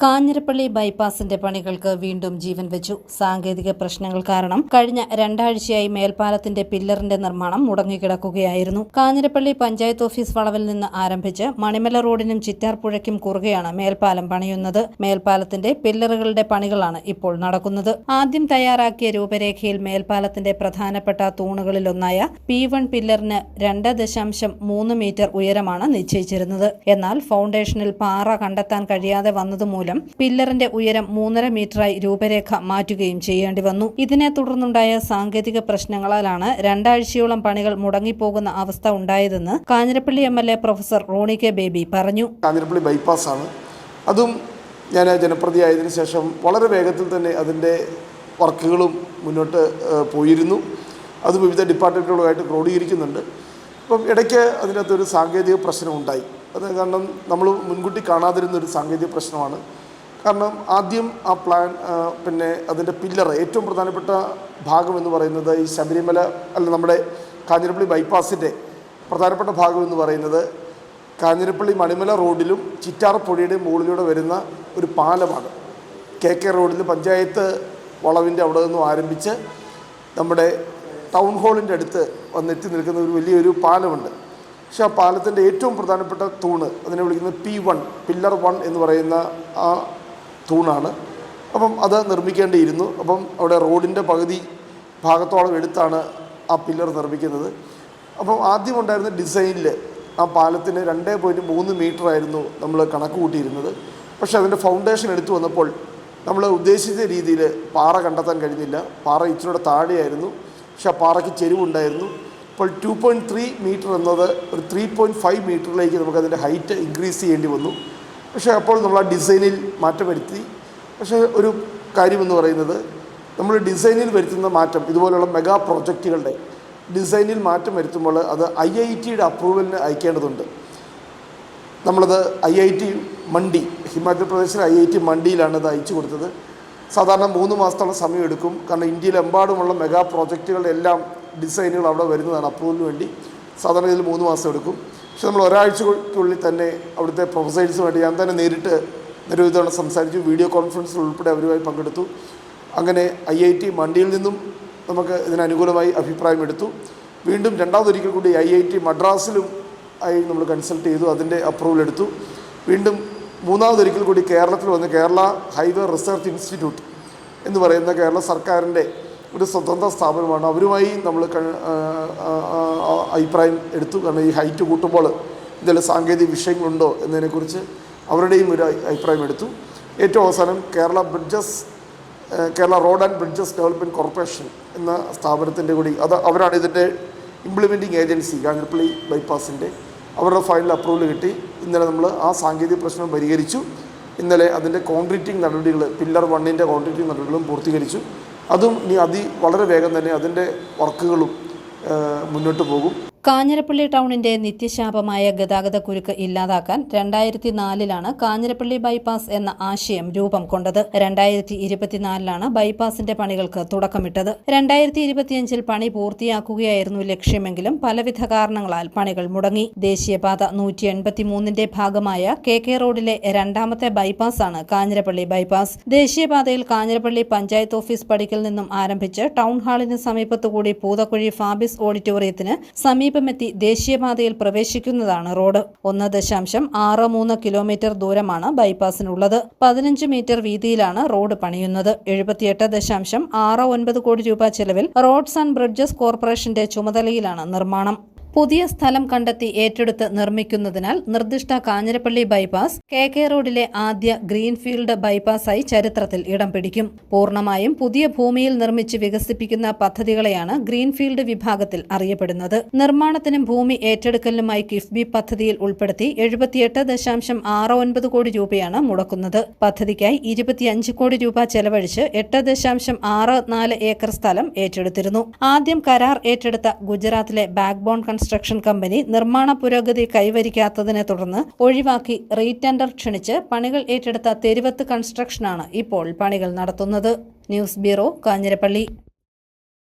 കാഞ്ഞിരപ്പള്ളി ബൈപ്പാസിന്റെ പണികൾക്ക് വീണ്ടും ജീവൻ വെച്ചു. സാങ്കേതിക പ്രശ്നങ്ങൾ കാരണം കഴിഞ്ഞ രണ്ടാഴ്ചയായി മേൽപ്പാലത്തിന്റെ പില്ലറിന്റെ നിർമ്മാണം മുടങ്ങിക്കിടക്കുകയായിരുന്നു. കാഞ്ഞിരപ്പള്ളി പഞ്ചായത്ത് ഓഫീസ് വളവിൽ നിന്ന് ആരംഭിച്ച് മണിമല റോഡിനും ചിറ്റാർപ്പുഴയ്ക്കും കുറുകെയാണ് മേൽപ്പാലം പണിയുന്നത്. മേൽപ്പാലത്തിന്റെ പില്ലറുകളുടെ പണികളാണ് ഇപ്പോൾ നടക്കുന്നത്. ആദ്യം തയ്യാറാക്കിയ രൂപരേഖയിൽ മേൽപ്പാലത്തിന്റെ പ്രധാനപ്പെട്ട തൂണുകളിലൊന്നായ P1 പില്ലറിന് 2.3 മീറ്റർ ഉയരമാണ് നിശ്ചയിച്ചിരുന്നത്. എന്നാൽ ഫൗണ്ടേഷനിൽ പാറ കണ്ടെത്താൻ കഴിയാതെ വന്നതുമൂലം പില്ലറിന്റെ ഉയരം 3.5 മീറ്ററായി രൂപരേഖ മാറ്റുകയും ചെയ്യേണ്ടി വന്നു. ഇതിനെ തുടർന്നുണ്ടായ സാങ്കേതിക പ്രശ്നങ്ങളാലാണ് രണ്ടാഴ്ചയോളം പണികൾ മുടങ്ങിപ്പോകുന്ന അവസ്ഥ ഉണ്ടായതെന്ന് Kanjirappally MLA professor Roni K Baby പറഞ്ഞു. കാഞ്ഞിരപ്പള്ളി ബൈപ്പാസ് ആണ്. അതും ഞാൻ ജനപ്രതിയായതിനു ശേഷം വളരെ വേഗത്തിൽ തന്നെ അതിൻ്റെ വർക്കുകളും മുന്നോട്ട് പോയിരുന്നു. അത് വിവിധ ഡിപ്പാർട്ട്മെൻറ്റുകളുമായിട്ട് ക്രോഡീകരിക്കുന്നുണ്ട്. അപ്പം ഇടയ്ക്ക് അതിനകത്തൊരു സാങ്കേതിക പ്രശ്നം ഉണ്ടായി. അത് കാരണം നമ്മൾ മുൻകൂട്ടി കാണാതിരുന്നൊരു സാങ്കേതിക പ്രശ്നമാണ്. കാരണം ആദ്യം ആ പ്ലാൻ പിന്നെ അതിൻ്റെ പില്ലർ ഏറ്റവും പ്രധാനപ്പെട്ട ഭാഗം എന്ന് പറയുന്നത് ഈ ശബരിമല നമ്മുടെ കാഞ്ഞിരപ്പള്ളി ബൈപ്പാസിൻ്റെ പ്രധാനപ്പെട്ട ഭാഗം എന്ന് പറയുന്നത് കാഞ്ഞിരപ്പള്ളി മണിമല റോഡിലും ചിറ്റാർപ്പുഴയുടെയും മുകളിലൂടെ വരുന്ന ഒരു പാലമാണ്. KK റോഡിൽ പഞ്ചായത്ത് വളവിൻ്റെ അവിടെ നിന്നും ആരംഭിച്ച് നമ്മുടെ ടൗൺ ഹാളിൻ്റെ അടുത്ത് വന്നെത്തി നിൽക്കുന്ന ഒരു വലിയൊരു പാലമുണ്ട്. പക്ഷേ ആ പാലത്തിൻ്റെ ഏറ്റവും പ്രധാനപ്പെട്ട തൂണ് അതിനെ വിളിക്കുന്നത് P1 പില്ലർ 1 എന്ന് പറയുന്ന ആ തൂണാണ്. അപ്പം അത് നിർമ്മിക്കേണ്ടിയിരുന്നു. അപ്പം അവിടെ റോഡിൻ്റെ പകുതി ഭാഗത്തോളം എടുത്താണ് ആ പില്ലർ നിർമ്മിക്കുന്നത്. അപ്പം ആദ്യം ഉണ്ടായിരുന്ന ഡിസൈനിൽ ആ പാലത്തിന് 2.3 മീറ്ററായിരുന്നു നമ്മൾ കണക്ക് കൂട്ടിയിരുന്നത്. പക്ഷേ അതിൻ്റെ ഫൗണ്ടേഷൻ എടുത്തു വന്നപ്പോൾ നമ്മൾ ഉദ്ദേശിച്ച രീതിയിൽ പാറ കണ്ടെത്താൻ കഴിഞ്ഞില്ല. പാറ ഇച്ചിരിയുടെ താഴെയായിരുന്നു. പക്ഷെ ആ പാറയ്ക്ക് ചെരിവുണ്ടായിരുന്നു. ഇപ്പോൾ 2.3 മീറ്റർ എന്നത് ഒരു 3.5 മീറ്ററിലേക്ക് നമുക്കതിൻ്റെ ഹൈറ്റ് ഇൻക്രീസ് ചെയ്യേണ്ടി വന്നു. പക്ഷേ അപ്പോൾ നമ്മൾ ആ ഡിസൈനിൽ മാറ്റം വരുത്തി. പക്ഷേ ഒരു കാര്യമെന്ന് പറയുന്നത് നമ്മൾ ഡിസൈനിൽ വരുത്തുന്ന മാറ്റം ഇതുപോലെയുള്ള മെഗാ പ്രോജക്റ്റുകളുടെ ഡിസൈനിൽ മാറ്റം വരുത്തുമ്പോൾ അത് IITയുടെ അപ്രൂവലിന് അയക്കേണ്ടതുണ്ട്. നമ്മളത് IIT മണ്ഡി ഹിമാചൽ പ്രദേശിലെ IIT മണ്ഡിയിലാണ് അത് അയച്ചു കൊടുത്തത്. സാധാരണ 3 മാസത്തോളം സമയമെടുക്കും. കാരണം ഇന്ത്യയിലെമ്പാടുമുള്ള മെഗാ പ്രോജക്റ്റുകളുടെ എല്ലാം ഡിസൈനുകൾ അവിടെ വരുന്നതാണ് അപ്രൂവലിന് വേണ്ടി. സാധാരണ ഇതിൽ 3 മാസം എടുക്കും. പക്ഷെ നമ്മൾ ഒരാഴ്ചയ്ക്കുള്ളിൽ തന്നെ അവിടുത്തെ പ്രൊഫസേഴ്സുമായിട്ട് ഞാൻ തന്നെ നേരിട്ട് നിരവധി തവണ സംസാരിച്ചു. വീഡിയോ കോൺഫറൻസിൽ ഉൾപ്പെടെ അവരുമായി പങ്കെടുത്തു. അങ്ങനെ IIT മണ്ഡിയിൽ നിന്നും നമുക്ക് ഇതിനനുകൂലമായി അഭിപ്രായം എടുത്തു. വീണ്ടും രണ്ടാമതൊരിക്കൽ കൂടി IIT മദ്രാസിലും ആയി നമ്മൾ കൺസൾട്ട് ചെയ്തു. അതിൻ്റെ അപ്രൂവൽ എടുത്തു. വീണ്ടും മൂന്നാമതൊരിക്കൽ കൂടി കേരളത്തിൽ വന്ന് കേരള ഹൈവേ റിസർച്ച് ഇൻസ്റ്റിറ്റ്യൂട്ട് എന്ന് പറയുന്ന കേരള സർക്കാരിൻ്റെ ഒരു സ്വതന്ത്ര സ്ഥാപനമാണ്. അവരുമായി നമ്മൾ അഭിപ്രായം എടുത്തു. കാരണം ഈ ഹൈറ്റ് കൂട്ടുമ്പോൾ എന്തെങ്കിലും സാങ്കേതിക വിഷയങ്ങളുണ്ടോ എന്നതിനെക്കുറിച്ച് അവരുടെയും ഒരു അഭിപ്രായം എടുത്തു. ഏറ്റവും അവസാനം Kerala road and bridges development corporation എന്ന സ്ഥാപനത്തിൻ്റെ കൂടി അവരാണ് ഇതിൻ്റെ ഇംപ്ലിമെൻറ്റിംഗ് ഏജൻസി കാഞ്ഞിരപ്പള്ളി ബൈപ്പാസിൻ്റെ. അവരുടെ ഫൈനൽ അപ്രൂവൽ കിട്ടി. ഇന്നലെ നമ്മൾ ആ സാങ്കേതിക പ്രശ്നം പരിഹരിച്ചു. ഇന്നലെ അതിൻ്റെ കോൺക്രീറ്റിംഗ് നടപടികൾ പില്ലർ 1ൻ്റെ കോൺക്രീറ്റിംഗ് നടപടികളും പൂർത്തീകരിച്ചു. അതും ഇനി വളരെ വേഗം തന്നെ അതിൻ്റെ വർക്കുകളും മുന്നോട്ട് പോകും. കാഞ്ഞിരപ്പള്ളി ടൗണിന്റെ നിത്യശാപമായ ഗതാഗതക്കുരുക്ക് ഇല്ലാതാക്കാൻ 2004 കാഞ്ഞിരപ്പള്ളി ബൈപ്പാസ് എന്ന ആശയം രൂപം കൊണ്ടത്. 2024 ബൈപ്പാസിന്റെ പണികൾക്ക് തുടക്കമിട്ടത്. 2025 പണി പൂർത്തിയാക്കുകയായിരുന്നു ലക്ഷ്യമെങ്കിലും പലവിധ കാരണങ്ങളാൽ പണികൾ മുടങ്ങി. ദേശീയപാത 183ന്റെ ഭാഗമായ KK റോഡിലെ രണ്ടാമത്തെ ബൈപ്പാസാണ് കാഞ്ഞിരപ്പള്ളി ബൈപ്പാസ്. ദേശീയപാതയിൽ കാഞ്ഞിരപ്പള്ളി പഞ്ചായത്ത് ഓഫീസ് പടിക്കൽ നിന്നും ആരംഭിച്ച് ടൗൺ ഹാളിന് സമീപത്തുകൂടി പൂതക്കുഴി ഫാബിസ് ഓഡിറ്റോറിയത്തിന് സമീപമെത്തി ദേശീയപാതയിൽ പ്രവേശിക്കുന്നതാണ് റോഡ്. 1.63 കിലോമീറ്റർ ദൂരമാണ് ബൈപ്പാസിനുള്ളത്. 15 മീറ്റർ വീതിയിലാണ് റോഡ് പണിയുന്നത്. 78.69 കോടി രൂപ ചെലവിൽ റോഡ്സ് ആൻഡ് ബ്രിഡ്ജസ് കോർപ്പറേഷന്റെ ചുമതലയിലാണ് നിർമ്മാണം. പുതിയ സ്ഥലം കണ്ടെത്തി ഏറ്റെടുത്ത് നിർമ്മിക്കുന്നതിനാൽ നിർദ്ദിഷ്ട കാഞ്ഞിരപ്പള്ളി ബൈപ്പാസ് KK റോഡിലെ ആദ്യ ഗ്രീൻഫീൽഡ് ബൈപ്പാസായി ചരിത്രത്തിൽ ഇടം പിടിക്കും. പൂർണ്ണമായും പുതിയ ഭൂമിയിൽ നിർമ്മിച്ച് വികസിപ്പിക്കുന്ന പദ്ധതികളെയാണ് ഗ്രീൻഫീൽഡ് വിഭാഗത്തിൽ അറിയപ്പെടുന്നത്. നിർമ്മാണത്തിനും ഭൂമി ഏറ്റെടുക്കലിനുമായി കിഫ്ബി പദ്ധതിയിൽ ഉൾപ്പെടുത്തി 78.69 കോടി രൂപയാണ് മുടക്കുന്നത്. പദ്ധതിക്കായി 25 കോടി രൂപ ചെലവഴിച്ച് 8.64 ഏക്കർ സ്ഥലം ഏറ്റെടുത്തിരുന്നു. ആദ്യം കരാർ ഏറ്റെടുത്ത ഗുജറാത്തിലെ ബാക്ക്ബോൺ കൺസ്ട്രക്ഷൻ കമ്പനി നിർമ്മാണ പുരോഗതി കൈവരിക്കാത്തതിനെ തുടർന്ന് ഒഴിവാക്കി റീടെൻഡർ ക്ഷണിച്ച് പണികൾ ഏറ്റെടുത്ത തെരുവത്ത് കൺസ്ട്രക്ഷനാണ് ഇപ്പോൾ പണികൾ നടത്തുന്നത്. News bureau, Kanjirappally.